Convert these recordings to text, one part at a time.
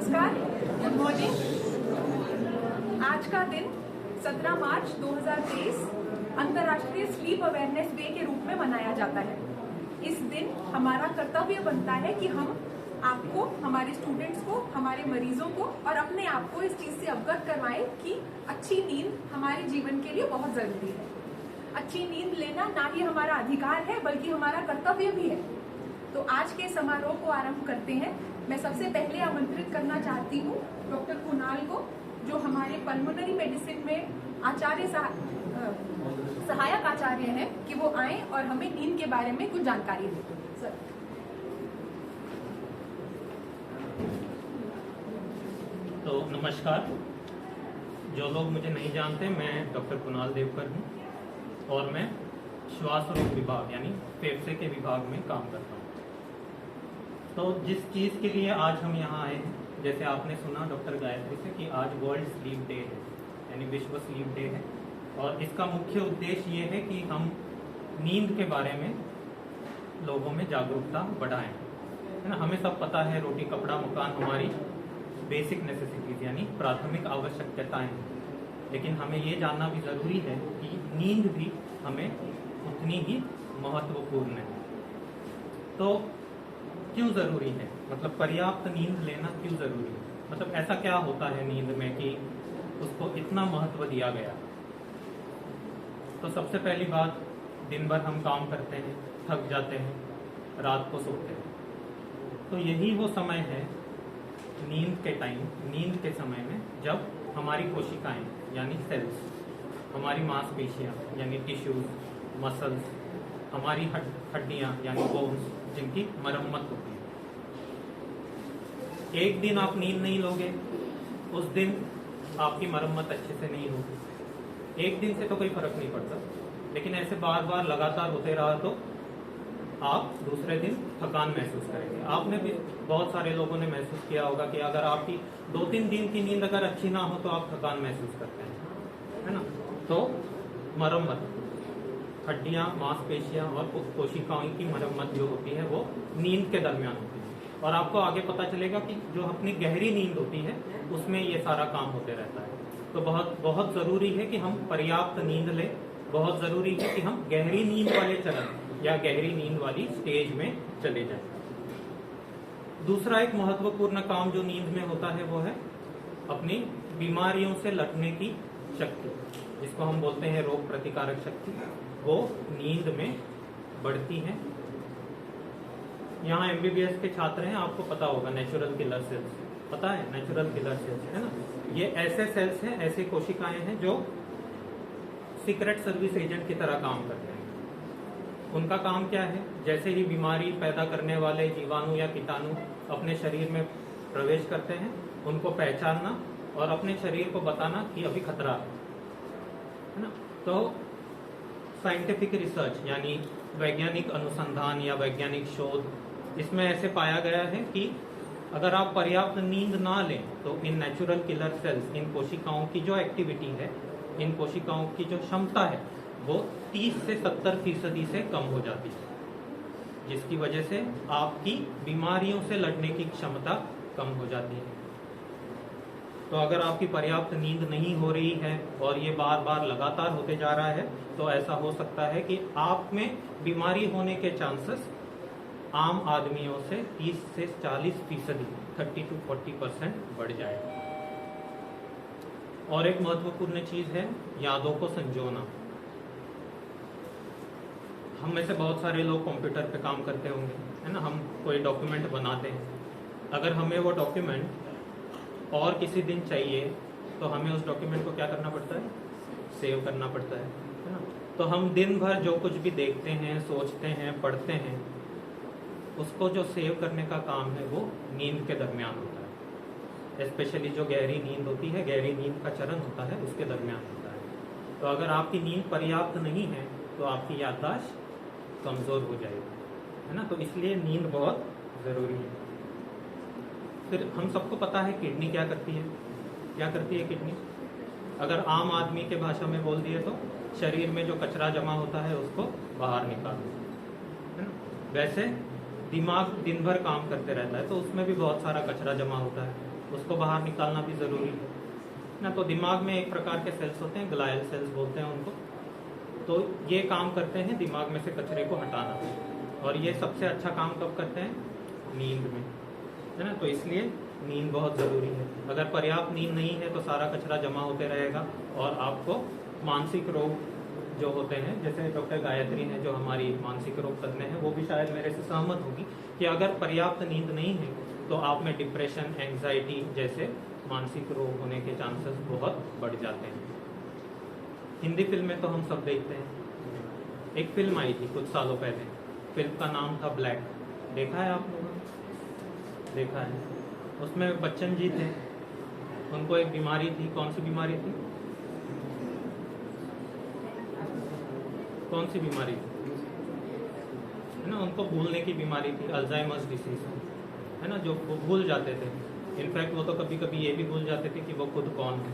नमस्कार, good morning. आज का दिन 17 मार्च 2023 अंतर्राष्ट्रीय स्लीप अवेयरनेस डे के रूप में मनाया जाता है। इस दिन हमारा कर्तव्य बनता है कि हम आपको, हमारे स्टूडेंट्स को, हमारे मरीजों को और अपने आप को इस चीज से अवगत करवाएं कि अच्छी नींद हमारे जीवन के लिए बहुत जरूरी है। अच्छी नींद लेना ना ही हमारा अधिकार है बल्कि हमारा कर्तव्य भी है। तो आज के समारोह को आरंभ करते हैं। मैं सबसे पहले आमंत्रित करना चाहती हूँ डॉक्टर कुणाल को, जो हमारे पल्मोनरी मेडिसिन में आचार्य सहायक आचार्य हैं, कि वो आए और हमें नींद के बारे में कुछ जानकारी दें। सर। तो नमस्कार। जो लोग मुझे नहीं जानते, मैं डॉक्टर कुणाल देवकर हूँ और मैं श्वास रोग विभाग यानी फेफड़े के विभाग में काम करता हूँ। तो जिस चीज़ के लिए आज हम यहाँ आए हैं, जैसे आपने सुना डॉक्टर गायत्री से कि आज वर्ल्ड स्लीप डे है यानी विश्व स्लीप डे है, और इसका मुख्य उद्देश्य ये है कि हम नींद के बारे में लोगों में जागरूकता बढ़ाएं। है ना, हमें सब पता है रोटी कपड़ा मकान हमारी बेसिक नेसेसिटीज यानी प्राथमिक आवश्यकताएं हैं, लेकिन हमें ये जानना भी ज़रूरी है कि नींद भी हमें उतनी ही महत्वपूर्ण है। तो क्यों ज़रूरी है, मतलब पर्याप्त नींद लेना क्यों ज़रूरी है, मतलब ऐसा क्या होता है नींद में कि उसको इतना महत्व दिया गया। तो सबसे पहली बात, दिन भर हम काम करते हैं, थक जाते हैं, रात को सोते हैं, तो यही वो समय है नींद के समय में जब हमारी कोशिकाएं यानी सेल्स, हमारी मांसपेशियां यानी टिश्यूज, मसल्स, हमारी हड्डियां यानी बोन्स, जिनकी मरम्मत होती है। एक दिन आप नींद नहीं लोगे, उस दिन आपकी मरम्मत अच्छे से नहीं होगी। एक दिन से तो कोई फर्क नहीं पड़ता, लेकिन ऐसे बार बार लगातार होते रहा तो आप दूसरे दिन थकान महसूस करेंगे। आपने भी, बहुत सारे लोगों ने महसूस किया होगा कि अगर आपकी 2-3 दिन की नींद अगर अच्छी ना हो तो आप थकान महसूस करते हैं, है ना। तो मरम्मत, हड्डियां, मांसपेशियां और कोशिकाओं की मरम्मत जो होती है वो नींद के दरमियान होती है, और आपको आगे पता चलेगा कि जो अपनी गहरी नींद होती है उसमें ये सारा काम होते रहता है। तो बहुत बहुत ज़रूरी है कि हम पर्याप्त नींद लें। बहुत ज़रूरी है कि हम गहरी नींद वाले चरण या गहरी नींद वाली स्टेज में चले जाएं। दूसरा एक महत्वपूर्ण काम जो नींद में होता है वो है अपनी बीमारियों से लड़ने की शक्ति, जिसको हम बोलते हैं रोग प्रतिकारक शक्ति, वो नींद में बढ़ती है। यहाँ MBBS के छात्र हैं, आपको पता होगा नेचुरल किलर सेल्स, पता है नेचुरल किलर सेल्स, है ना। ये ऐसे सेल्स हैं, ऐसे कोशिकाएं हैं जो सीक्रेट सर्विस एजेंट की तरह काम करते हैं। उनका काम क्या है, जैसे ही बीमारी पैदा करने वाले जीवाणु या कीटाणु अपने शरीर में प्रवेश करते हैं, उनको पहचानना और अपने शरीर को बताना कि अभी खतरा है ना। तो साइंटिफिक रिसर्च यानी वैज्ञानिक अनुसंधान या वैज्ञानिक शोध, इसमें ऐसे पाया गया है कि अगर आप पर्याप्त नींद ना लें तो इन नेचुरल किलर सेल्स, इन कोशिकाओं की जो एक्टिविटी है, इन कोशिकाओं की जो क्षमता है वो 30 से 70% से कम हो जाती है, जिसकी वजह से आपकी बीमारियों से लड़ने की क्षमता कम हो जाती है। तो अगर आपकी पर्याप्त नींद नहीं हो रही है और ये बार बार लगातार होते जा रहा है तो ऐसा हो सकता है कि आप में बीमारी होने के चांसेस आम आदमियों से 30 से 40%, 30 to 40% बढ़ जाए। और एक महत्वपूर्ण चीज है यादों को संजोना। हम में से बहुत सारे लोग कंप्यूटर पे काम करते होंगे, है ना। हम कोई डॉक्यूमेंट बनाते हैं, अगर हमें वो डॉक्यूमेंट और किसी दिन चाहिए तो हमें उस डॉक्यूमेंट को क्या करना पड़ता है, सेव करना पड़ता है ना। तो हम दिन भर जो कुछ भी देखते हैं, सोचते हैं, पढ़ते हैं, उसको जो सेव करने का काम है वो नींद के दरमियान होता है। स्पेशली जो गहरी नींद होती है, गहरी नींद का चरण होता है, उसके दरमियान होता है। तो अगर आपकी नींद पर्याप्त नहीं है तो आपकी याददाश्त कमज़ोर हो जाएगी, है ना। तो इसलिए नींद बहुत ज़रूरी है। फिर हम सबको पता है किडनी क्या करती है। क्या करती है किडनी? अगर आम आदमी के भाषा में बोल दिए तो शरीर में जो कचरा जमा होता है उसको बाहर निकाल, है ना। वैसे दिमाग दिन भर काम करते रहता है तो उसमें भी बहुत सारा कचरा जमा होता है, उसको बाहर निकालना भी ज़रूरी है ना। तो दिमाग में एक प्रकार के सेल्स होते हैं, ग्लायल सेल्स बोलते हैं उनको, तो ये काम करते हैं दिमाग में से कचरे को हटाना। और ये सबसे अच्छा काम कब करते हैं? नींद में, है ना। तो इसलिए नींद बहुत ज़रूरी है। अगर पर्याप्त नींद नहीं है तो सारा कचरा जमा होते रहेगा और आपको मानसिक रोग जो होते हैं, जैसे डॉक्टर गायत्री हैं जो हमारी मानसिक रोग तज्ञ हैं, वो भी शायद मेरे से सहमत होगी कि अगर पर्याप्त नींद नहीं है तो आप में डिप्रेशन, एंग्जाइटी जैसे मानसिक रोग होने के चांसेस बहुत बढ़ जाते हैं। हिंदी फिल्में तो हम सब देखते हैं। एक फिल्म आई थी कुछ सालों पहले, फिल्म का नाम था ब्लैक। देखा है आप लोगों ने? देखा है। उसमें बच्चन जी थे, उनको एक बीमारी थी। कौन सी बीमारी थी? कौन सी बीमारी थी? है ना, उनको भूलने की बीमारी थी, अल्जाइमर्स डिसीज, है ना, जो वो भूल जाते थे। इनफैक्ट वो तो कभी कभी ये भी भूल जाते थे कि वो खुद कौन है।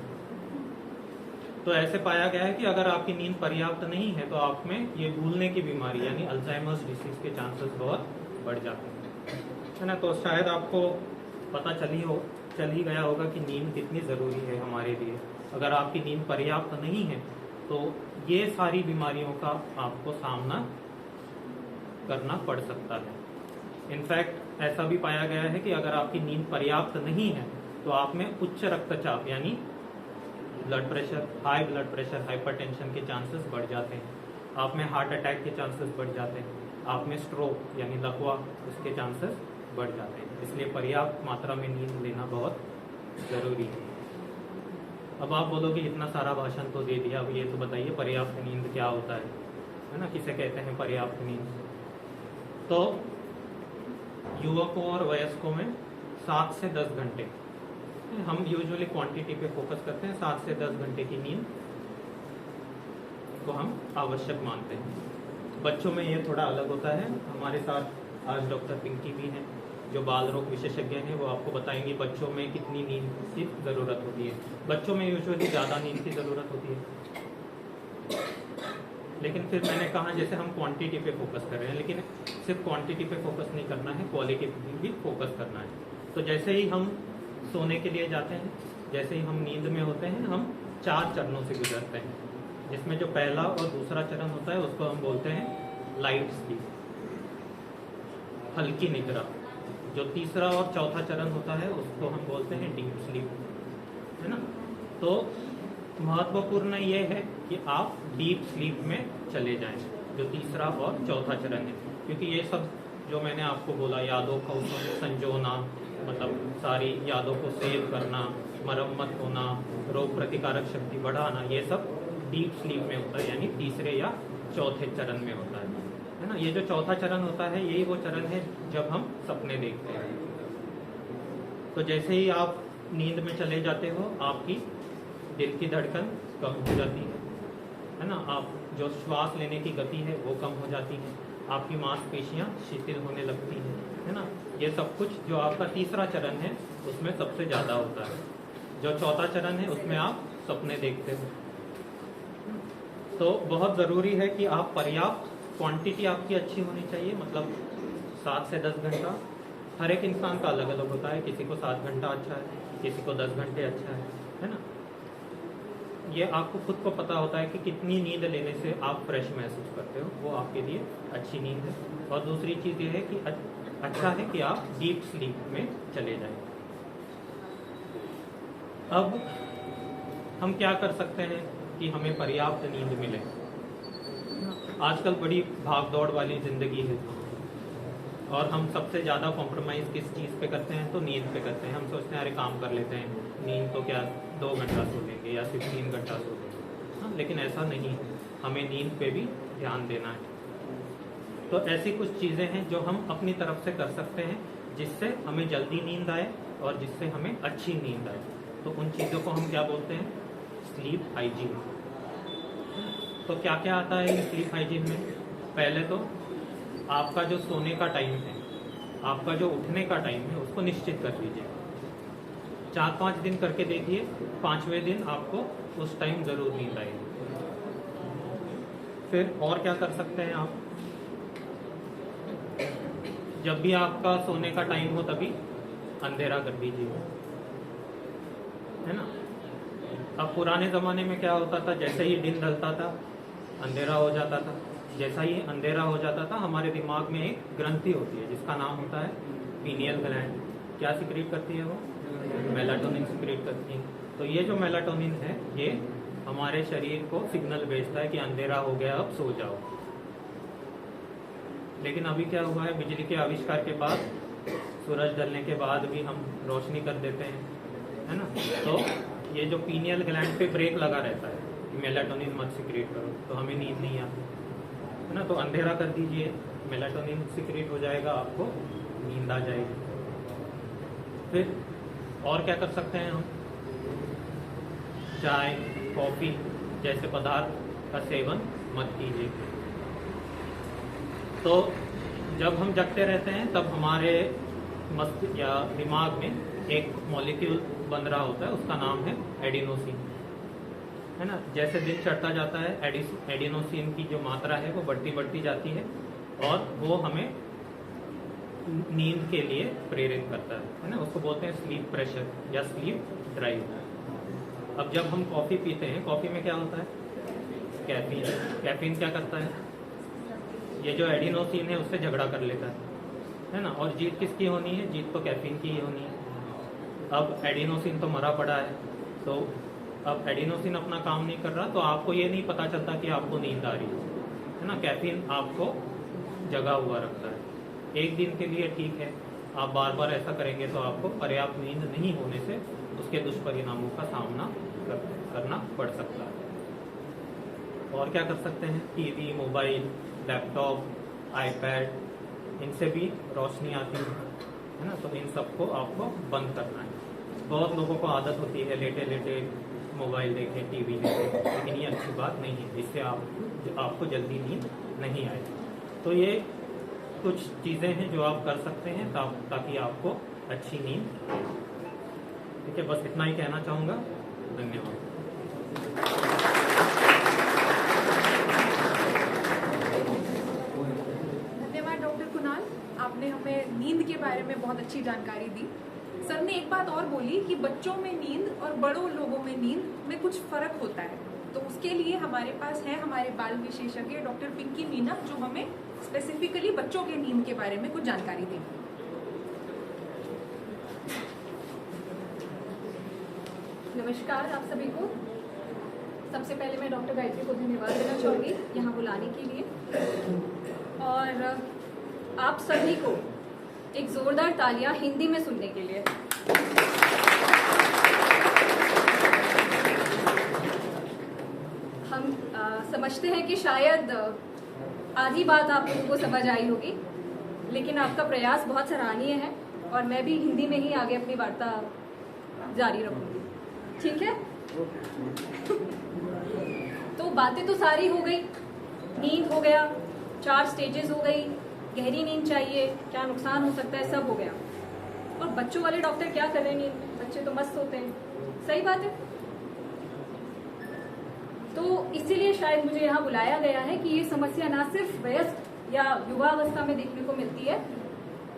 तो ऐसे पाया गया है कि अगर आपकी नींद पर्याप्त नहीं है तो आप में ये भूलने की बीमारी यानी अल्जाइमर्स डिसीज के चांसेस बहुत बढ़ जाते हैं, है ना। तो शायद आपको पता चल ही गया होगा कि नींद कितनी ज़रूरी है हमारे लिए। अगर आपकी नींद पर्याप्त नहीं है तो ये सारी बीमारियों का आपको सामना करना पड़ सकता है। इनफैक्ट ऐसा भी पाया गया है कि अगर आपकी नींद पर्याप्त नहीं है तो आप में उच्च रक्तचाप यानी blood pressure, high blood pressure, hypertension के चांसेस बढ़ जाते हैं। आप में हार्ट अटैक के चांसेस बढ़ जाते हैं। आप में स्ट्रोक यानी लकवा, उसके चांसेस बढ़ जाते हैं। इसलिए पर्याप्त मात्रा में नींद लेना बहुत ज़रूरी है। अब आप बोलोगे इतना सारा भाषण तो दे दिया, अब ये तो बताइए पर्याप्त नींद क्या होता है ना, किसे कहते हैं पर्याप्त नींद। तो युवकों और वयस्कों में 7 से 10 घंटे, हम यूजुअली क्वांटिटी पे फोकस करते हैं, 7 से 10 घंटे की नींद को हम आवश्यक मानते हैं। बच्चों में ये थोड़ा अलग होता है। हमारे साथ आज डॉक्टर पिंकी भी हैं जो बाल रोग विशेषज्ञ हैं, वो आपको बताएंगे बच्चों में कितनी नींद की ज़रूरत होती है। बच्चों में यूजुअली ज़्यादा नींद की ज़रूरत होती है, लेकिन फिर मैंने कहा जैसे हम क्वांटिटी पे फोकस कर रहे हैं, लेकिन सिर्फ क्वांटिटी पे फोकस नहीं करना है, क्वालिटी पे भी फोकस करना है। तो जैसे ही हम सोने के लिए जाते हैं, जैसे ही हम नींद में होते हैं, हम 4 चरणों से गुजरते हैं, जिसमें जो पहला और दूसरा चरण होता है उसको हम बोलते हैं लाइट स्लीप, हल्की निद्रा। जो तीसरा और चौथा चरण होता है उसको हम बोलते हैं डीप स्लीप, है ना। तो महत्वपूर्ण ये है कि आप डीप स्लीप में चले जाएं, जो तीसरा और चौथा चरण है, क्योंकि ये सब जो मैंने आपको बोला, यादों को संजोना, मतलब सारी यादों को सेव करना, मरम्मत होना, रोग प्रतिकारक शक्ति बढ़ाना, ये सब डीप स्लीप में होता है, यानी तीसरे या चौथे चरण में होता है ना। ये जो चौथा चरण होता है यही वो चरण है जब हम सपने देखते हैं। तो जैसे ही आप नींद में चले जाते हो, आपकी दिल की धड़कन कम हो जाती है ना, आप जो श्वास लेने की गति है वो कम हो जाती है, आपकी मांसपेशियां शिथिल होने लगती हैं, है ना। ये सब कुछ जो आपका तीसरा चरण है उसमें सबसे ज़्यादा होता है। जो चौथा चरण है उसमें आप सपने देखते हो। तो बहुत ज़रूरी है कि आप पर्याप्त क्वांटिटी आपकी अच्छी होनी चाहिए, मतलब 7 से 10 घंटा। हर एक इंसान का अलग अलग होता है, किसी को 7 घंटा अच्छा है, किसी को 10 घंटे अच्छा है ना। ये आपको खुद को पता होता है कि कितनी नींद लेने से आप फ्रेश महसूस करते हो, वो आपके लिए अच्छी नींद है। और दूसरी चीज़ ये है कि अच्छा है कि आप डीप स्लीप में चले जाएं। अब हम क्या कर सकते हैं कि हमें पर्याप्त नींद मिले। आजकल बड़ी भाग दौड़ वाली ज़िंदगी है और हम सबसे ज़्यादा कॉम्प्रोमाइज़ किस चीज़ पे करते हैं? तो नींद पे करते हैं। हम सोचते हैं अरे काम कर लेते हैं, नींद तो क्या 2 घंटा सो लेंगे या सिर्फ 3 घंटा सो लेंगे। हाँ, लेकिन ऐसा नहीं है, हमें नींद पे भी ध्यान देना है। तो ऐसी कुछ चीज़ें हैं जो हम अपनी तरफ से कर सकते हैं जिससे हमें जल्दी नींद आए और जिससे हमें अच्छी नींद आए। तो उन चीज़ों को हम क्या बोलते हैं? Sleep hygiene. तो क्या क्या आता है इन स्लीप हाइजीन में? पहले तो आपका जो सोने का टाइम है, आपका जो उठने का टाइम है, उसको निश्चित कर लीजिए। 4-5 दिन करके देखिए, 5वें दिन आपको उस टाइम ज़रूर नींद आएगी। फिर और क्या कर सकते हैं आप? जब भी आपका सोने का टाइम हो तभी अंधेरा कर दीजिए, है ना। अब पुराने ज़माने में क्या होता था, जैसे ही दिन ढलता था अंधेरा हो जाता था। जैसा ही अंधेरा हो जाता था हमारे दिमाग में एक ग्रंथि होती है जिसका नाम होता है पीनियल ग्लैंड। क्या सिक्रीट करती है वो? मेलाटोनिन सिक्रीट करती है। तो ये जो मेलाटोनिन है ये हमारे शरीर को सिग्नल भेजता है कि अंधेरा हो गया, अब सो जाओ। लेकिन अभी क्या हुआ है, बिजली के आविष्कार के बाद, सूरज ढलने के बाद भी हम रोशनी कर देते हैं, है ना। तो ये जो पीनियल ग्लैंड पे ब्रेक लगा रहता है कि मेलाटोनिन मत सिक्रीट करो, तो हमें नींद नहीं आती, है ना। तो अंधेरा कर दीजिए, मेलाटोनिन सिक्रीट हो जाएगा, आपको नींद आ जाएगी। फिर और क्या कर सकते हैं हम? चाय कॉफ़ी जैसे पदार्थ का सेवन मत कीजिए। तो जब हम जगते रहते हैं तब हमारे मस्तिष्क या दिमाग में एक मॉलिक्यूल बन रहा होता है, उसका नाम है एडिनोसिन, है ना। जैसे दिन चढ़ता जाता है एडिनोसिन की जो मात्रा है वो बढ़ती जाती है और वो हमें नींद के लिए प्रेरित करता है ना। उसको बोलते हैं स्लीप प्रेशर या स्लीप ड्राइव। अब जब हम कॉफ़ी पीते हैं, कॉफ़ी में क्या होता है? कैफीन। कैफीन क्या करता है? ये जो एडिनोसिन है उससे झगड़ा कर लेता है ना। और जीत किसकी होनी है? जीत तो कैफीन की ही होनी है। अब एडिनोसिन तो मरा पड़ा है, तो अब एडिनोसिन अपना काम नहीं कर रहा, तो आपको ये नहीं पता चलता कि आपको नींद आ रही है ना। कैफीन आपको जगा हुआ रखता है। एक दिन के लिए ठीक है, आप बार बार ऐसा करेंगे तो आपको पर्याप्त नींद नहीं होने से उसके दुष्परिणामों का सामना करना पड़ सकता है। और क्या कर सकते हैं? टीवी, मोबाइल, लैपटॉप, आईपैड, इनसे भी रोशनी आती है ना। तो इन सबको आपको बंद करना है। बहुत लोगों को आदत होती है लेटे लेटे मोबाइल देखें, टीवी देखें, लेकिन ये अच्छी बात नहीं है। इससे आपको जल्दी नींद नहीं आएगी। तो ये कुछ चीज़ें हैं जो आप कर सकते हैं ताकि आपको अच्छी नींद। ठीक है, बस इतना ही कहना चाहूँगा। धन्यवाद। धन्यवाद डॉक्टर कुणाल, आपने हमें नींद के बारे में बहुत अच्छी जानकारी दी। सर ने एक बात और बोली कि बच्चों में नींद और बड़ों लोगों में नींद में कुछ फर्क होता है। तो उसके लिए हमारे पास है हमारे बाल विशेषज्ञ डॉक्टर पिंकी मीना, जो हमें स्पेसिफिकली बच्चों के नींद के बारे में कुछ जानकारी देंगी। नमस्कार आप सभी को। सबसे पहले मैं डॉक्टर गायत्री को धन्यवाद देना चाहूँगी यहाँ बुलाने के लिए, और आप सभी को एक जोरदार तालियां हिंदी में सुनने के लिए। हम समझते हैं कि शायद आधी बात आप लोगों को समझ आई होगी, लेकिन आपका प्रयास बहुत सराहनीय है और मैं भी हिंदी में ही आगे अपनी वार्ता जारी रखूंगी। ठीक है? तो बातें तो सारी हो गई, नींद हो गया, 4 स्टेजेस हो गई, गहरी नींद चाहिए, क्या नुकसान हो सकता है, सब हो गया। और बच्चों वाले डॉक्टर क्या कर रहे हैं नींद में? बच्चे तो मस्त होते हैं, सही बात है। तो इसीलिए शायद मुझे यहाँ बुलाया गया है कि ये समस्या ना सिर्फ वयस्क या युवा अवस्था में देखने को मिलती है,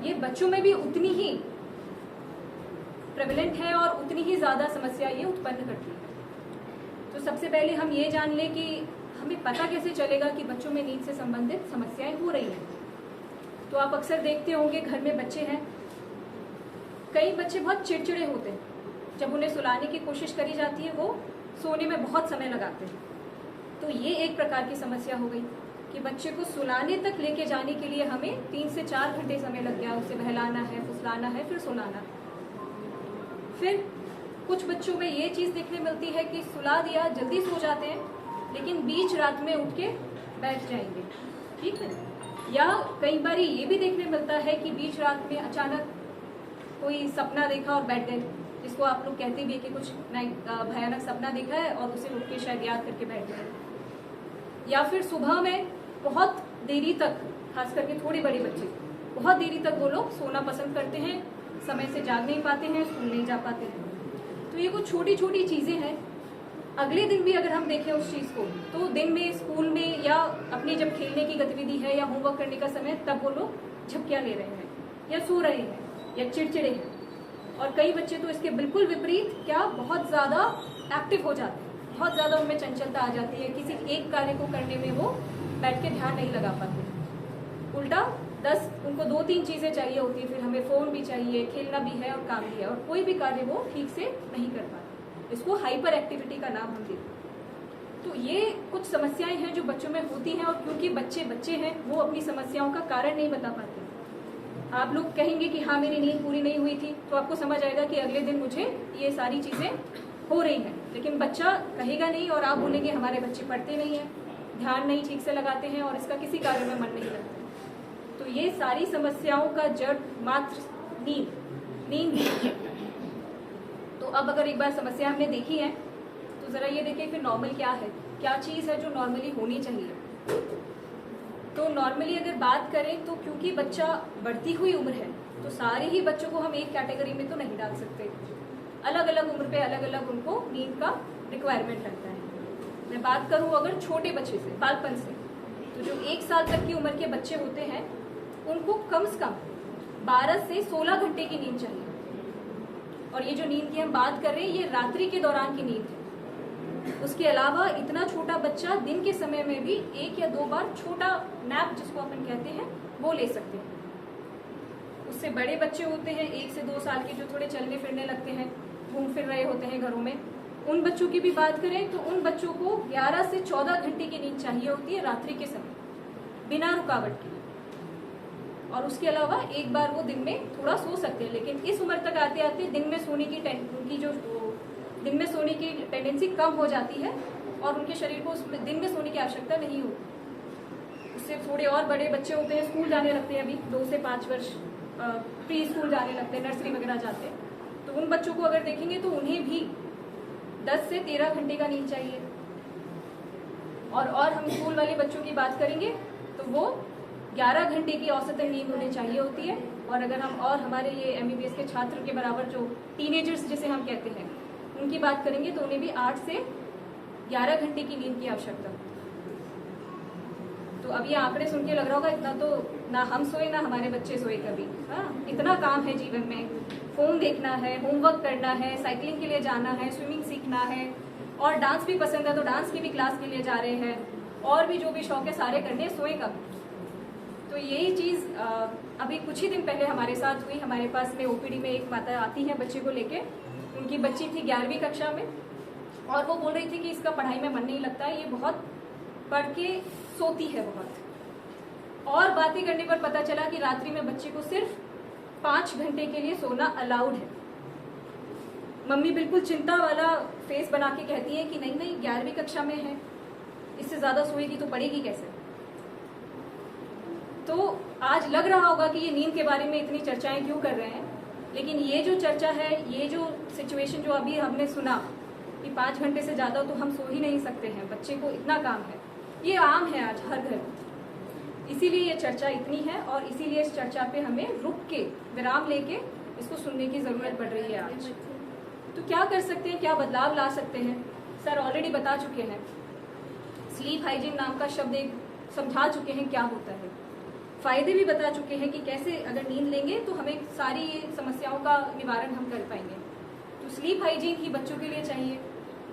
ये बच्चों में भी उतनी ही प्रेवलेंट है और उतनी ही ज्यादा समस्या ये उत्पन्न करती है। तो सबसे पहले हम ये जान लें कि हमें पता कैसे चलेगा कि बच्चों में नींद से संबंधित समस्याएं हो रही हैं। तो आप अक्सर देखते होंगे घर में बच्चे हैं, कई बच्चे बहुत चिड़चिड़े होते हैं, जब उन्हें सुलाने की कोशिश करी जाती है वो सोने में बहुत समय लगाते हैं। तो ये एक प्रकार की समस्या हो गई कि बच्चे को सुलाने तक लेके जाने के लिए हमें 3 से 4 घंटे समय लग गया, उसे बहलाना है, फुसलाना है, फिर सुलाना है। फिर कुछ बच्चों में ये चीज़ देखने मिलती है कि सुला दिया, जल्दी सो जाते हैं, लेकिन बीच रात में उठ के बैठ जाएंगे, ठीक है। या कई बार ये भी देखने मिलता है कि बीच रात में अचानक कोई सपना देखा और बैठ गए, जिसको आप लोग कहते भी है कि कुछ भयानक सपना देखा है और उसे उठ के शायद याद करके बैठ गए। या फिर सुबह में बहुत देरी तक, खास करके थोड़े बड़े बच्चे बहुत देरी तक वो लोग सोना पसंद करते हैं, समय से जाग नहीं पाते हैं, स्कूल नहीं जा पाते हैं। तो ये कुछ छोटी छोटी चीज़ें हैं। अगले दिन भी अगर हम देखें उस चीज़ को, तो दिन में स्कूल में या अपनी जब खेलने की गतिविधि है या होमवर्क करने का समय, तब वो लोग झपकियाँ ले रहे हैं या सो रहे हैं या चिड़चिड़े हैं। और कई बच्चे तो इसके बिल्कुल विपरीत क्या बहुत ज़्यादा एक्टिव हो जाते हैं, बहुत ज़्यादा उनमें चंचलता आ जाती है, किसी एक कार्य को करने में वो बैठ के ध्यान नहीं लगा पाते। उल्टा 10 उनको 2-3 चीज़ें चाहिए होती है, फिर हमें फ़ोन भी चाहिए, खेलना भी है और काम भी है, और कोई भी कार्य वो ठीक से नहीं कर पाते। इसको हाइपर एक्टिविटी का नाम हम देते हैं। तो ये कुछ समस्याएं हैं जो बच्चों में होती हैं, और क्योंकि बच्चे बच्चे हैं वो अपनी समस्याओं का कारण नहीं बता पाते। आप लोग कहेंगे कि हाँ मेरी नींद पूरी नहीं हुई थी, तो आपको समझ आएगा कि अगले दिन मुझे ये सारी चीज़ें हो रही हैं, लेकिन बच्चा कहेगा नहीं, और आप बोलेंगे हमारे बच्चे पढ़ते नहीं हैं, ध्यान नहीं ठीक से लगाते हैं, और इसका किसी कार्य में मन नहीं लगता। तो ये सारी समस्याओं का जड़ मात्र नींद है। तो अब अगर एक बार समस्या हमने देखी है तो जरा ये देखिए फिर नॉर्मल क्या है, क्या चीज़ है जो नॉर्मली होनी चाहिए। तो नॉर्मली अगर बात करें तो क्योंकि बच्चा बढ़ती हुई उम्र है, तो सारे ही बच्चों को हम एक कैटेगरी में तो नहीं डाल सकते। अलग अलग उम्र पे अलग अलग उनको नींद का रिक्वायरमेंट लगता है। मैं बात करूं अगर छोटे बच्चे से, बालपन से, तो जो 1 साल तक की उम्र के बच्चे होते हैं उनको कम से कम 12 से 16 घंटे की नींद चाहिए। और ये जो नींद की हम बात कर रहे हैं ये रात्रि के दौरान की नींद है। उसके अलावा इतना छोटा बच्चा दिन के समय में भी 1 या 2 बार छोटा नैप जिसको अपन कहते हैं वो ले सकते हैं। उससे बड़े बच्चे होते हैं 1 से 2 साल के, जो थोड़े चलने फिरने लगते हैं, घूम फिर रहे होते हैं घरों में, उन बच्चों की भी बात करें तो उन बच्चों को 11 से 14 घंटे की नींद चाहिए होती है रात्रि के समय बिना रुकावट के। और उसके अलावा एक बार वो दिन में थोड़ा सो सकते हैं, लेकिन इस उम्र तक आते आते दिन में सोने की दिन में सोने की टेंडेंसी कम हो जाती है और उनके शरीर को दिन में सोने की आवश्यकता नहीं होती। उससे थोड़े और बड़े बच्चे होते हैं, स्कूल जाने लगते हैं, अभी 2 से 5 वर्ष प्री स्कूल जाने लगते हैं, नर्सरी वगैरह जाते हैं, तो उन बच्चों को अगर देखेंगे तो उन्हें भी 10 से 13 घंटे का नींद चाहिए। और हम स्कूल वाले बच्चों की बात करेंगे तो वो 11 घंटे की औसतन नींद उन्हें चाहिए होती है। और अगर हम और हमारे ये MBBS के छात्र के बराबर जो टीनेजर्स जिसे हम कहते हैं उनकी बात करेंगे तो उन्हें भी 8 से 11 घंटे की नींद की आवश्यकता। तो अब ये आंकड़े सुन के लग रहा होगा इतना तो ना हम सोए ना हमारे बच्चे सोए कभी। हाँ, इतना काम है जीवन में, फोन देखना है, होमवर्क करना है, साइकिलिंग के लिए जाना है, स्विमिंग सीखना है, और डांस भी पसंद है तो डांस की भी क्लास के लिए जा रहे हैं, और भी जो भी शौक है सारे करने, सोए कब। तो यही चीज़ अभी कुछ ही दिन पहले हमारे साथ हुई। हमारे पास में OPD में एक माता आती है बच्चे को लेके, उनकी बच्ची थी 11वीं कक्षा में, और वो बोल रही थी कि इसका पढ़ाई में मन नहीं लगता है, ये बहुत पढ़ के सोती है बहुत। और बातें करने पर पता चला कि रात्रि में बच्चे को सिर्फ 5 घंटे के लिए सोना अलाउड है। मम्मी बिल्कुल चिंता वाला फेस बना के कहती है कि नहीं नहीं 11वीं कक्षा में है, इससे ज्यादा सोएगी तो पढ़ेगी कैसे। तो आज लग रहा होगा कि ये नींद के बारे में इतनी चर्चाएं क्यों कर रहे हैं, लेकिन ये जो चर्चा है, ये जो सिचुएशन जो अभी हमने सुना कि 5 घंटे से ज्यादा तो हम सो ही नहीं सकते हैं, बच्चे को इतना काम है, ये आम है आज हर घर में। इसीलिए ये चर्चा इतनी है और इसीलिए इस चर्चा पे हमें रुक के विराम लेके इसको सुनने की जरूरत पड़ रही है आज। तो क्या कर सकते हैं, क्या बदलाव ला सकते हैं, सर ऑलरेडी बता चुके हैं। स्लीप हाइजीन नाम का शब्द एक समझा चुके हैं क्या होता है, फायदे भी बता चुके हैं कि कैसे अगर नींद लेंगे तो हमें सारी समस्याओं का निवारण हम कर पाएंगे। तो स्लीप हाइजीन ही बच्चों के लिए चाहिए,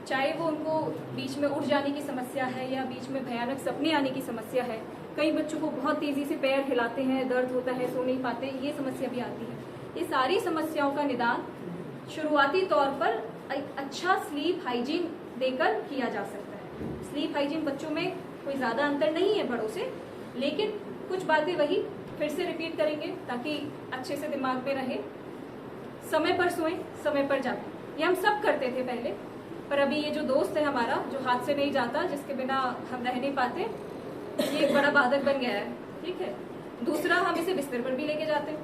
चाहे वो उनको बीच में उठ जाने की समस्या है या बीच में भयानक सपने आने की समस्या है। कई बच्चों को बहुत तेजी से पैर हिलाते हैं, दर्द होता है, सो नहीं पाते, ये समस्या भी आती है। ये सारी समस्याओं का निदान शुरुआती तौर पर एक अच्छा स्लीप हाइजीन देकर किया जा सकता है। स्लीप हाइजीन बच्चों में कोई ज्यादा अंतर नहीं है बड़ों से, लेकिन कुछ बातें वही फिर से रिपीट करेंगे ताकि अच्छे से दिमाग में रहे। समय पर सोएं, समय पर जागें, ये हम सब करते थे पहले, पर अभी ये जो दोस्त है हमारा जो हाथ से नहीं जाता, जिसके बिना हम रह नहीं पाते, ये एक बड़ा बाधक बन गया है। ठीक है, दूसरा हम इसे बिस्तर पर भी लेके जाते हैं,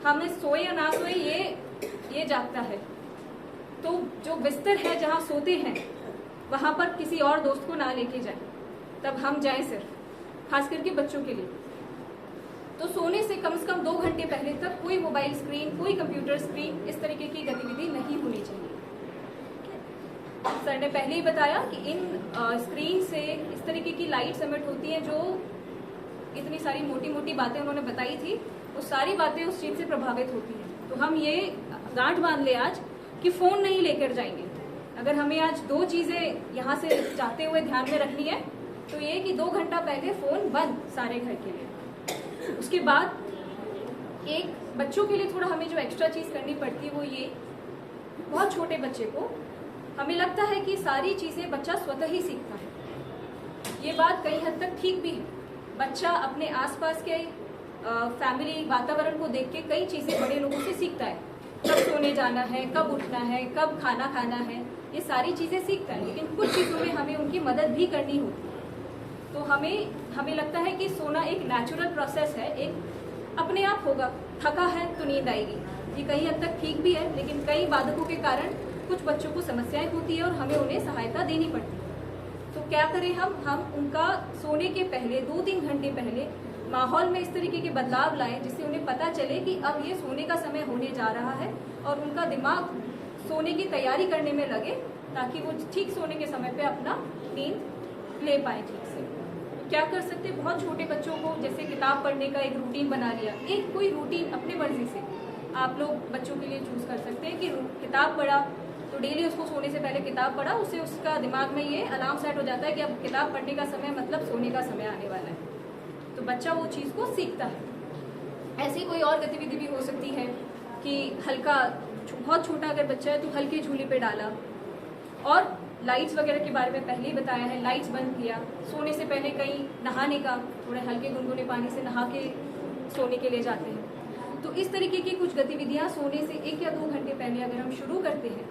हमें सोए या ना सोए ये जागता है। तो जो बिस्तर है जहाँ सोते हैं वहां पर किसी और दोस्त को ना लेके जाए, तब हम जाएं सिर्फ, खास करके बच्चों के लिए। तो सोने से कम 2 घंटे पहले तक कोई मोबाइल स्क्रीन, कोई कंप्यूटर स्क्रीन, इस तरीके की गतिविधि नहीं होनी चाहिए। सर ने पहले ही बताया कि इन स्क्रीन से इस तरीके की लाइट्स एमिट होती हैं, जो इतनी सारी मोटी मोटी बातें उन्होंने बताई थी, वो सारी बातें उस चीज से प्रभावित होती हैं। तो हम ये गांठ बांध ले आज कि फोन नहीं लेकर जाएंगे। अगर हमें आज 2 चीजें यहाँ से जाते हुए ध्यान में रखनी है तो ये कि 2 घंटा पहले फोन बंद सारे घर के लिए। उसके बाद एक बच्चों के लिए थोड़ा हमें जो एक्स्ट्रा चीज करनी पड़ती है वो ये, बहुत छोटे बच्चे को हमें लगता है कि सारी चीजें बच्चा स्वतः ही सीखता है। ये बात कई हद तक ठीक भी है। बच्चा अपने आसपास के फैमिली वातावरण को देख के कई चीजें बड़े लोगों से सीखता है। कब सोने जाना है, कब उठना है, कब खाना खाना है, ये सारी चीजें सीखता है। लेकिन कुछ चीजों में हमें उनकी मदद भी करनी होती है। तो हमें लगता है कि सोना एक नेचुरल प्रोसेस है, एक अपने आप होगा। थका है तो नींद आएगी, ये कई हद तक ठीक भी है। लेकिन कई बाधकों के कारण कुछ बच्चों को समस्याएं होती है और हमें उन्हें सहायता देनी पड़ती है। तो क्या करें हम उनका सोने के पहले 2-3 घंटे पहले माहौल में इस तरीके के बदलाव लाएं जिससे उन्हें पता चले कि अब ये सोने का समय होने जा रहा है और उनका दिमाग सोने की तैयारी करने में लगे, ताकि वो ठीक सोने के समय पे अपना नींद ले पाए ठीक से। क्या कर सकते हैं, बहुत छोटे बच्चों को जैसे किताब पढ़ने का एक रूटीन बना लिया। एक कोई रूटीन अपनी मर्जी से आप लोग बच्चों के लिए चूज कर सकते हैं कि किताब पढ़ा तो डेली उसको सोने से पहले किताब पढ़ा, उससे उसका दिमाग में ये अलार्म सेट हो जाता है कि अब किताब पढ़ने का समय मतलब सोने का समय आने वाला है। तो बच्चा वो चीज़ को सीखता है। ऐसी कोई और गतिविधि भी हो सकती है कि हल्का, बहुत छोटा अगर बच्चा है तो हल्के झूले पे डाला, और लाइट्स वगैरह के बारे में पहले ही बताया है, लाइट्स बंद किया। सोने से पहले कहीं नहाने का, थोड़े हल्के गुनगुने पानी से नहा के सोने के लिए जाते हैं। तो इस तरीके की कुछ गतिविधियां सोने से 1 या 2 घंटे पहले अगर हम शुरू करते हैं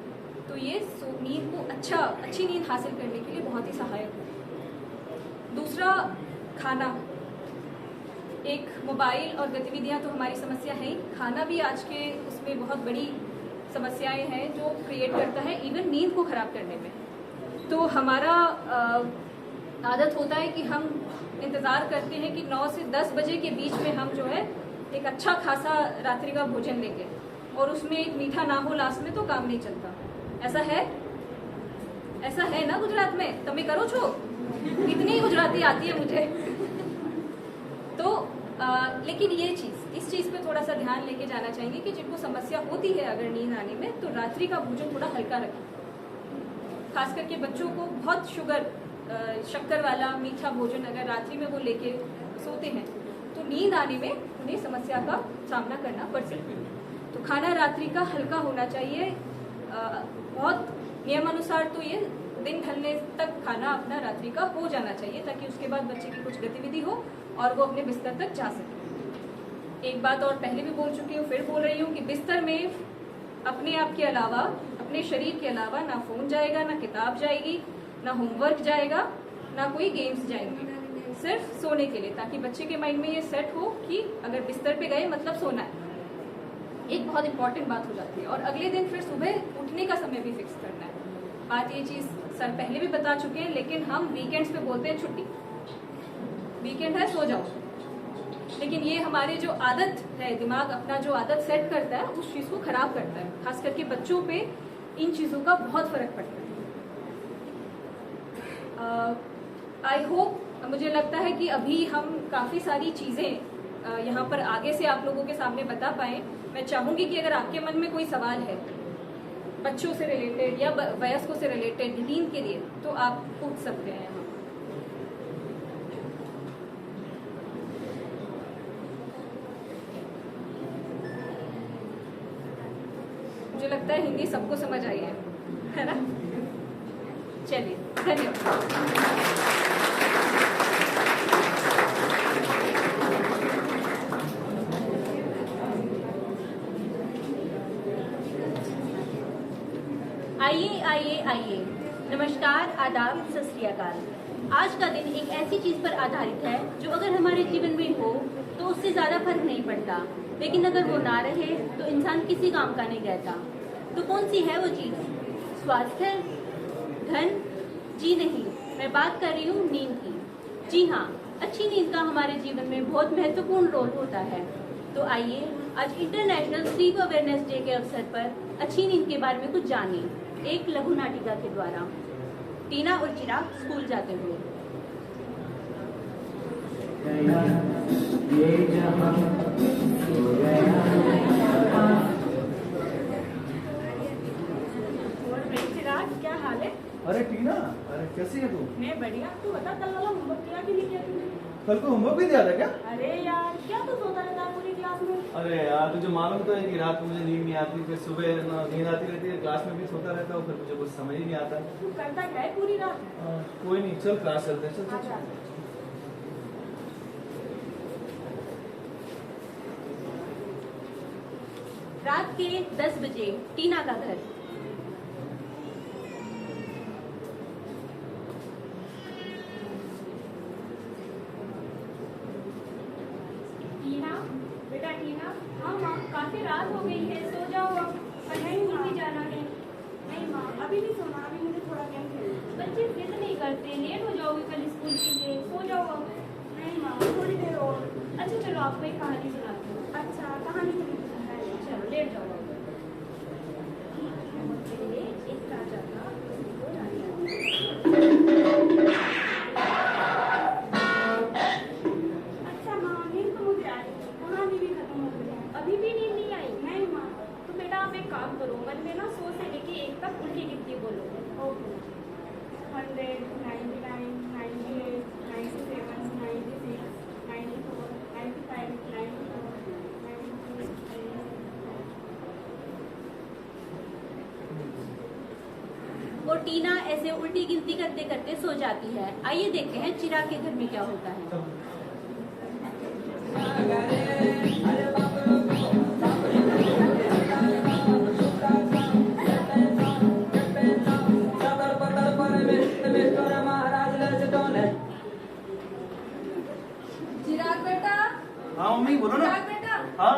तो ये नींद को अच्छी नींद हासिल करने के लिए बहुत ही सहायक है। दूसरा, खाना। एक मोबाइल और गतिविधियां तो हमारी समस्या है ही, खाना भी आज के उसमें बहुत बड़ी समस्याएं हैं जो क्रिएट करता है इवन नींद को खराब करने में। तो हमारा आदत होता है कि हम इंतज़ार करते हैं कि 9 से 10 बजे के बीच में हम जो है एक अच्छा खासा रात्रि का भोजन लेंगे, और उसमें एक मीठा ना हो लास्ट में तो काम नहीं चलता। ऐसा है ना गुजरात में? तमें करो छो, इतनी गुजराती आती है मुझे। तो लेकिन ये इस चीज़ पे थोड़ा सा ध्यान लेके जाना चाहिए कि जिनको समस्या होती है अगर नींद आने में, तो रात्रि का भोजन थोड़ा हल्का रखें। खास करके बच्चों को बहुत शक्कर वाला मीठा भोजन अगर रात्रि में वो लेके सोते हैं तो नींद आने में उन्हें समस्या का सामना करना पड़ सकता है। तो खाना रात्रि का हल्का होना चाहिए। बहुत नियमानुसार तो ये दिन ढलने तक खाना अपना रात्रि का हो जाना चाहिए, ताकि उसके बाद बच्चे की कुछ गतिविधि हो और वो अपने बिस्तर तक जा सके। एक बात और पहले भी बोल चुकी हूँ, फिर बोल रही हूँ कि बिस्तर में अपने आप के अलावा, अपने शरीर के अलावा ना फोन जाएगा, ना किताब जाएगी, ना होमवर्क जाएगा, ना कोई गेम्स जाएंगे, सिर्फ सोने के लिए, ताकि बच्चे के माइंड में ये सेट हो कि अगर बिस्तर पे गए मतलब सोना है। एक बहुत इंपॉर्टेंट बात हो जाती है। और अगले दिन फिर सुबह उठने का समय भी फिक्स करना है। बात ये चीज़ सर पहले भी बता चुके हैं, लेकिन हम वीकेंड्स पे बोलते हैं छुट्टी, वीकेंड है सो जाओ। लेकिन ये हमारे जो आदत है, दिमाग अपना जो आदत सेट करता है उस चीज़ को खराब करता है। खास करके बच्चों पे इन चीज़ों का बहुत फर्क पड़ता है। आई होप, मुझे लगता है कि अभी हम काफ़ी सारी चीज़ें यहाँ पर आगे से आप लोगों के सामने बता पाए। मैं चाहूँगी कि अगर आपके मन में कोई सवाल है बच्चों से रिलेटेड या वयस्कों से रिलेटेड नींद के लिए, तो आप पूछ सकते हैं यहाँ। मुझे लगता है हिंदी सबको समझ आई है ना? चलिए, धन्यवाद। आइए। नमस्कार, आदाब, सत श्री अकाल। आज का दिन एक ऐसी चीज पर आधारित है जो अगर हमारे जीवन में हो तो उससे ज्यादा फर्क नहीं पड़ता, लेकिन अगर वो ना रहे तो इंसान किसी काम का नहीं रहता। तो कौन सी है वो चीज? स्वास्थ्य, धन? जी नहीं, मैं बात कर रही हूँ नींद की। जी हाँ, अच्छी नींद का हमारे जीवन में बहुत महत्वपूर्ण रोल होता है। तो आइए आज इंटरनेशनल स्लीप अवेयरनेस डे के अवसर पर अच्छी नींद के बारे में कुछ जानिए, एक लघु नाटिका के द्वारा। टीना और चिराग स्कूल जाते हुए। हाल है? अरे टीना, अरे कैसी है तू? मैं बढ़िया। तू बता कल वाला होमवर्क किया कि नहीं किया तूने? कल को होमवर्क भी दिया था क्या? अरे यार क्या तू सोता रहता है पूरी क्लास में? अरे यार तुझे मालूम तो है कि रात में मुझे नींद नहीं आती, फिर सुबह नींद आती रहती है, क्लास में भी सोता रहता हूँ, फिर मुझे कुछ समझ ही नहीं आता। तू करता क्या है पूरी रात? कोई नहीं, चल क्लास चलते हैं, चल आजा। चल। रात के 10 बजे टीना का घर। टीना, बेटा टीना। हाँ माँ, काफी रात हो गई है, सो जाओ अब। पढ़ाई नहीं भी जाना है। नहीं माँ, अभी नहीं सोना, अभी मुझे थोड़ा गेम खेलना है। बच्चे जिद नहीं करते, लेट हो जाओगे कल स्कूल के लिए, सो जाओ अब। नहीं माँ, थोड़ी देर और। अच्छा चलो, आपको एक कहानी सुनाती हूँ। अच्छा, कहानी के लिए पसंद है। चलो लेट जाओ। पहले एक राजा था, उसकी दो रानियां थीं। अच्छा माँ, नींद तो मुझे आ रही है, कहानी भी खत्म हो गई है। अभी भी नींद नहीं आई? नहीं माँ। तो बेटा आप एक काम करो, मन में ना 100 से लेके 1 तक उल्टी गिनती बोलो। ओके। 100, 99, 98, 97, 96, 94, 95, 94, 93, और टीना ऐसे उल्टी गिनती करते करते सो जाती है। आइए देखते हैं चिराग के घर में क्या होता है। चिराग बेटा। हाँ मम्मी बोलो ना। चिराग बेटा, हाँ।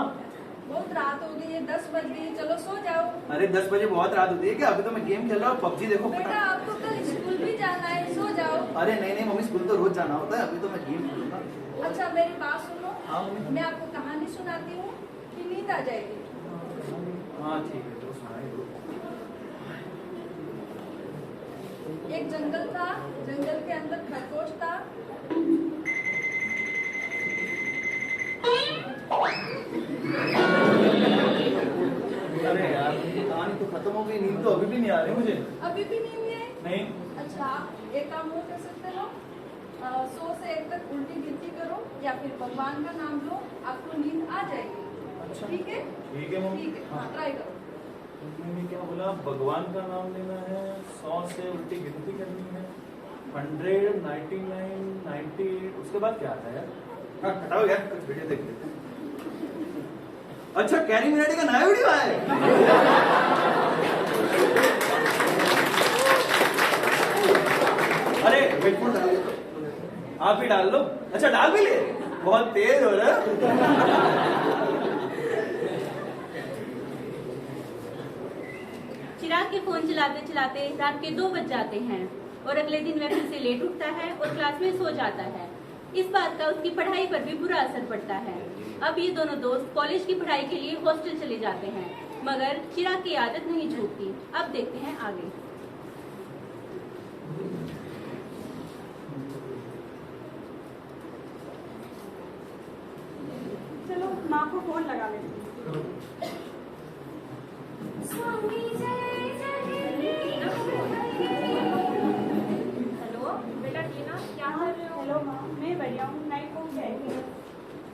बहुत रात हो गई है, 10 बज गई, चलो सो जाओ। अरे 10 बजे बहुत रात होती है क्या? अभी तो मैं गेम खेल रहा हूँ, पबजी देखो। बेटा आपको कल स्कूल भी जाना है, सो जाओ। अरे नहीं नहीं मम्मी, स्कूल तो रोज जाना होता है, अभी तो मैं गेम खेलूंगा। अच्छा मेरी बात सुनो। हाँ मम्मी। मैं आपको कहानी सुनाती हूँ, कि नींद आ जाएगी। हाँ ठीक है, तो सुनाई दो। एक जंगल था, जंगल के अंदर खरगोश था। अरे यार कहानी तो खत्म हो गई, नींद तो अभी भी नहीं आ रही मुझे। अभी भी नींद नहीं आई? नहीं। अच्छा आप एक काम और कर सकते हो, 100 से 1 तक उल्टी गिनती करो, या फिर भगवान का नाम लो, आपको नींद आ जाएगी। अच्छा ठीक है? ठीक है मम्मी। ठीक है, हाँ ट्राई करो। मम्मी क्या बोला? भगवान का नाम लेना है, 100 से उल्टी गिनती करनी है, 100, 99, 98, उसके बाद क्या आता है यार? हाँ हटाओ यार, कुछ वीडियो देख लेते हैं। अच्छा कैरी मिनाटी का नया वीडियो आया है। अरे वेट फॉर डाल दो, आप ही डाल लो। अच्छा डाल भी ले, बहुत तेज हो रहा है। चिराग के फोन चलाते चलाते रात के 2 बज जाते हैं और अगले दिन वह फिर से लेट उठता है और क्लास में सो जाता है। इस बात का उसकी पढ़ाई पर भी बुरा असर पड़ता है। अब ये दोनों दोस्त कॉलेज की पढ़ाई के लिए हॉस्टल चले जाते हैं, मगर चिराग की आदत नहीं छूटती। अब देखते हैं आगे। चलो माँ को फोन लगा लेते हैं। हेलो बेटा टीना, क्या कर रहे हो? हेलो माँ, मैं बढ़िया हूँ, नाइट वॉक जाएगी।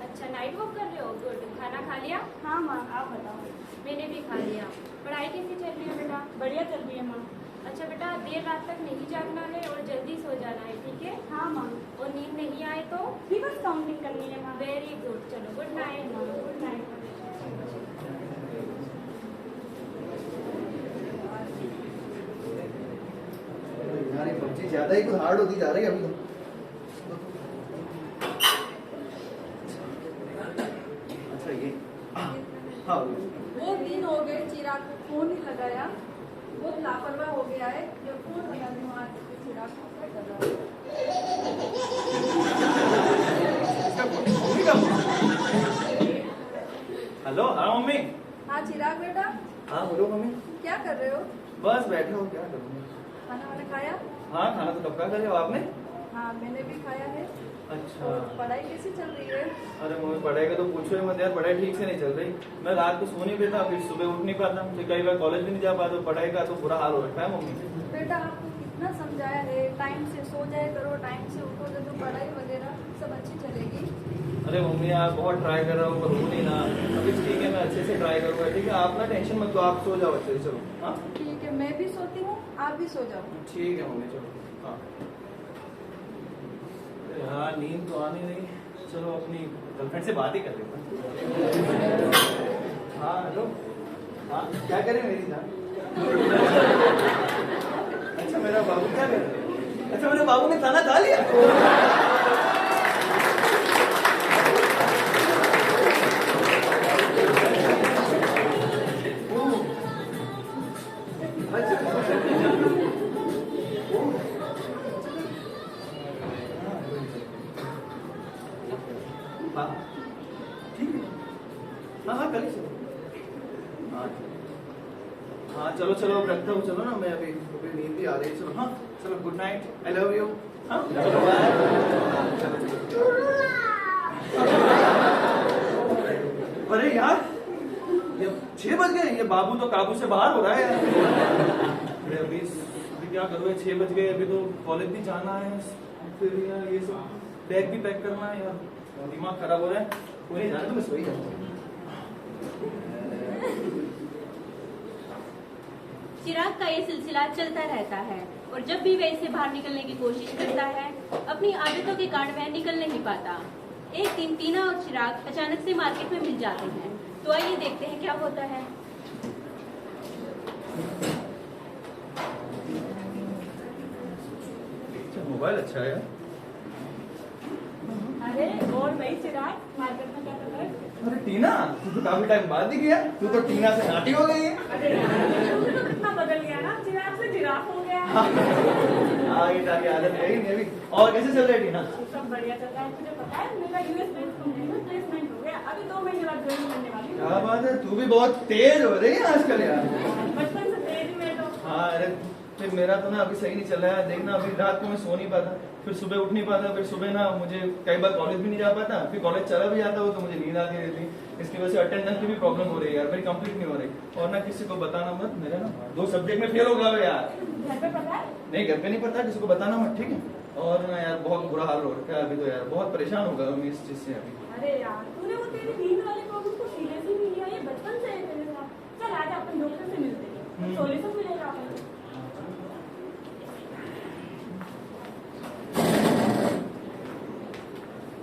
अच्छा नाइट वॉक कर रहे हो, गुड। खाना खा लिया? हाँ माँ, आप बताओ। मैंने भी खा लिया। पढ़ाई कैसी चल रही है बेटा? बढ़िया चल रही है माँ। अच्छा बेटा, देर रात तक नहीं जागना है और जल्दी सो जाना है, ठीक है? हाँ माँ। और नींद नहीं आए तो? रिवर्स काउंटिंग करनी है माँ। वेरी गुड, चलो गुड नाइट। Good night. यार ये पबजी ज्यादा ही कुछ हार्ड होती जा रही है अभी तो। अच्छा ये हाँ बहुत दिन हो गए चिराग को फोन नहीं लगाया, बहुत लापरवाह हो गया है। जब फोन लगाने हूँ आज तो चिराग को क्या कर रहा है? हेलो। हाँ मम्मी। हाँ चिराग बेटा, हाँ बोलो मम्मी। क्या कर रहे हो? बस बैठे हो, क्या करूँगा। खाना वाना खाया? हाँ खाना तो कब का करे हो आपने? हाँ मैंने भी खाया है। अच्छा। और पढ़ाई कैसी चल रही है? अरे मम्मी पढ़ाई का तो पूछो ही मत यार, पढ़ाई ठीक से नहीं चल रही। मैं रात को सो नहीं पाता, फिर सुबह उठ नहीं पाता, फिर कई बार कॉलेज भी नहीं जा पाता। पढ़ाई का तो बुरा हाल हो रखा है मम्मी। बेटा आपको कितना समझाया है, टाइम से सो जाया करो, टाइम से उठोगे तो पढ़ाई वगैरह सब अच्छी चलेगी। अरे मम्मी आप बहुत ट्राई कर रहा हूँ पर हो नहीं ना। अभी ठीक है, मैं अच्छे से ट्राई करूँगा। ठीक है, आप ना टेंशन मत लो, आप सो जाओ अच्छे से। चलो हाँ ठीक है, मैं भी सोती हूँ, आप भी सो जाओ। ठीक है मम्मी, चलो हाँ। अरे यार नींद तो आनी नहीं, चलो अपनी गर्लफ्रेंड से बात ही कर लेता हूँ। हाँ हेलो, हाँ क्या करें मेरी जान? अच्छा मेरा बाबू क्या कर रहा है? अच्छा मेरे बाबू ने खाना खा लिया? हाँ ठीक है, हाँ हाँ कल ही चलो। हाँ हाँ चलो चलो अब रखता हूँ। चलो ना, मैं अभी नींद भी आ रही है। चलो हाँ चलो, good night, I love you. हाँ चलो बाय। चलो अरे यार ये 6 बज गए, ये बाबू तो काबू से बाहर हो रहा है यार। अरे अभी क्या करूँ, 6 बज गए, अभी तो कॉलेज भी जाना है, फिर यार ये सब बैग भी पैक करना है यार, दिमाग खराब हो रहा है। कोई नहीं जाना तो मैं सो ही जाता हूँ। चिराग का ये सिलसिला चलता रहता है और जब भी वह इससे बाहर निकलने की कोशिश करता है, अपनी आदतों के कारण वह निकल नहीं पाता। एक दिन टीना और चिराग अचानक से मार्केट में मिल जाते हैं। तो आइए देखते हैं क्या होता है। मोबाइल अच्छा है यार। अरे और भाई चिराग, मार्केट में क्या कर रहा है? अरे टीना, तू तो काफी टाइम बाद ही गया, तू तो टीना से नाटी हो गई है। अरे तू तो कितना बदल गया ना, चिराग से जिराफ हो गया। हाँ ये ताकि आदत है ही नहीं अभी। और कैसे चल रहा है टीना? सब बढ़िया चल रहा है। तुझे पता है मेरा यूएस बेस्ड कंपनी में प्लेसमेंट हो गया, अभी 2 महीने बाद ज्वाइन करने वाली हूँ। क्या बात है, तू भी बहुत तेज हो रही है आजकल यार। बचपन से तेज ही मैं तो। हाँ अरे फिर मेरा तो ना अभी सही नहीं चल रहा है। देखना अभी रात को मैं सो नहीं पाता, फिर सुबह उठ नहीं पाता, फिर सुबह ना मुझे कई बार कॉलेज भी नहीं जा पाता, फिर कॉलेज चला भी जाता हो तो मुझे नींद आती रहती। इसकी वजह से अटेंडेंस की भी प्रॉब्लम हो रही है यार, मेरी कंप्लीट नहीं हो रही। और ना किसी को बताना मत, मेरा ना 2 सब्जेक्ट में फेल हो गया यार। घर पे पता है? नहीं घर पे नहीं पता, किसी को बताना मत, ठीक है? और ना यार बहुत बुरा हाल हो रखा है अभी तो यार, बहुत परेशान हो गया मैं इस चीज से अभी। अरे यार तूने वो तेरी नींद वाले प्रॉब्लम को सीरियस ही नहीं लिया, ये बचपन से है तेरे साथ। चल आज अपन डॉक्टर से मिलते हैं, सॉल्यूशन मिलेगा अपन को।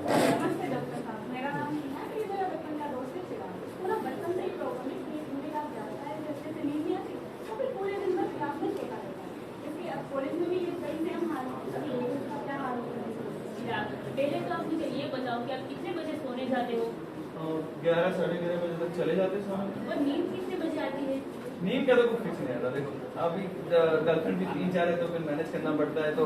नमस्ते डॉक्टर साहब, मेरा नाम टीना है, ये मेरा बचपन का दोस्त है चिराग। पूरा बचपन से ही प्रॉब्लम है कि मुझे रात जाता है, जैसे से नींद नहीं आती, तो फिर पूरे दिन बस क्लास में सोता रहता है। इसलिए अब कॉलेज में भी ये सही से हम हाल क्या हाल हो रहा है। पहले तो आप मुझे ये बताओ कि आप कितने बजे सोने जाते हो 11 साढ़े 11 बजे तक चले जाते सोने। और नींद कितने बजे आती है? नींद का तो कुछ फिक्स नहीं आता। देखो अभी गर्लफ्रेंड भी 3-4 है तो फिर मैनेज करना पड़ता है, तो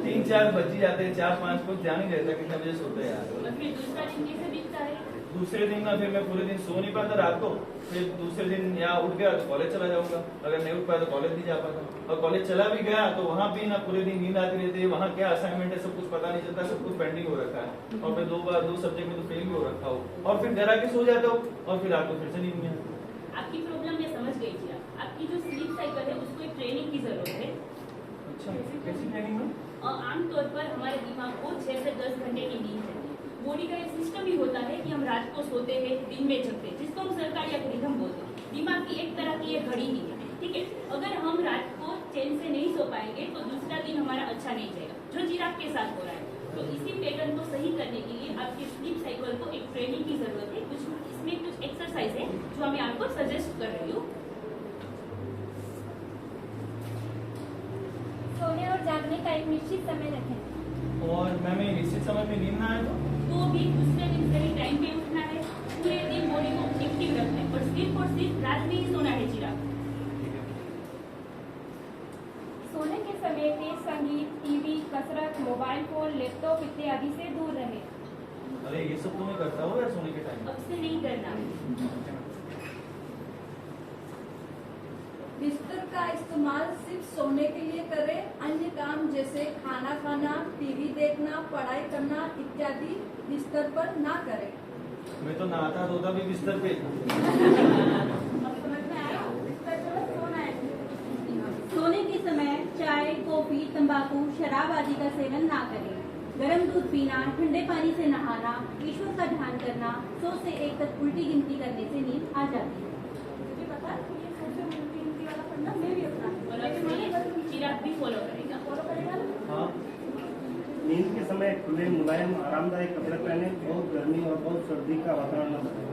3-4 बज ही जाते हैं, 4-5 कुछ ध्यान नहीं रहता कितने बजे सोते हैं यार। और फिर दूसरा दिन कैसे बीतता है? दूसरे दिन ना फिर मैं पूरे दिन सो नहीं पाता रात को, फिर दूसरे दिन यहाँ उठ गया तो कॉलेज चला जाऊंगा, अगर नहीं उठ पाया तो कॉलेज नहीं जा पाता। और कॉलेज चला भी गया तो वहाँ भी ना पूरे दिन नींद आती रहती है, वहाँ क्या असाइनमेंट है सब कुछ पता नहीं चलता, सब कुछ पेंडिंग हो रखा है। और फिर 2 सब्जेक्ट में तो फेल भी हो रखा हो, और फिर घर आके सो जाता हूँ और फिर रात को फिर से नींद नहीं आती। आपकी प्रॉब्लम मैं समझ गई थी। आपकी जो स्लीप साइकिल है उसको एक ट्रेनिंग की जरूरत है। अच्छा कैसी ट्रेनिंग में? और आमतौर पर हमारे दिमाग को 6 से 10 घंटे की नींद चाहिए। बॉडी का एक सिस्टम ही होता है कि हम रात को सोते हैं, दिन में जगते हैं, जिसको हम सर्काडियन रिदम बोलते हैं। दिमाग की एक तरह की ये घड़ी नहीं है, ठीक है? अगर हम रात को चैन से नहीं सो पाएंगे तो दूसरा दिन हमारा अच्छा नहीं जाएगा, जो चिराग के साथ हो रहा है। तो इसी पैटर्न को सही करने के लिए आपकी स्लीप साइकिल को एक ट्रेनिंग की जरूरत है। इसमें कुछ एक्सरसाइज है जो मैं आपको सजेस्ट कर रही हूँ। सोने और जागने का एक निश्चित समय रखें। और मैम निश्चित समय में नींद ना आए तो भी दूसरे दिन सही टाइम पे उठना है, पूरे दिन बॉडी को एक्टिव रखना है और सिर्फ रात में ही सोना है चिराग। सोने के समय तेज संगीत, टीवी, कसरत, मोबाइल फोन, लैपटॉप इत्यादि से दूर रहें। अरे ये सब तो मैं करता हूँ यार सोने के टाइम। अब से नहीं करना। बिस्तर का इस्तेमाल सिर्फ सोने के लिए करें, अन्य काम जैसे खाना खाना, टीवी देखना, पढ़ाई करना इत्यादि बिस्तर पर ना करें। मैं तो नहाता धोता भी बिस्तर पे। अब समझ में आया? बिस्तर पर सोना है। सोने के समय चाय, कॉफी, तंबाकू, शराब आदि का सेवन ना करें। गर्म दूध पीना, ठंडे पानी से नहाना, ईश्वर का ध्यान करना, 100 से 1 तक उल्टी गिनती करने से नींद आ जाती है। मुझे पता है कि ये 100 से उल्टी गिनती वाला फंडा मैं भी अपना और अब से चिराग भी फॉलो करेगा। फॉलो करेगा ना? हाँ नींद के समय खुले मुलायम आरामदायक कपड़े पहने, बहुत गर्मी और बहुत सर्दी का वातावरण न बनाए।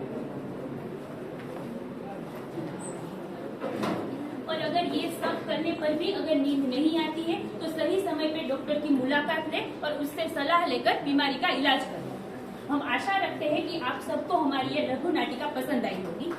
और अगर ये सब करने पर भी अगर नींद नहीं आती है तो सही समय पे डॉक्टर की मुलाकात लें और उससे सलाह लेकर बीमारी का इलाज करें। हम आशा रखते हैं कि आप सबको हमारी ये लघु नाटिका पसंद आई होगी।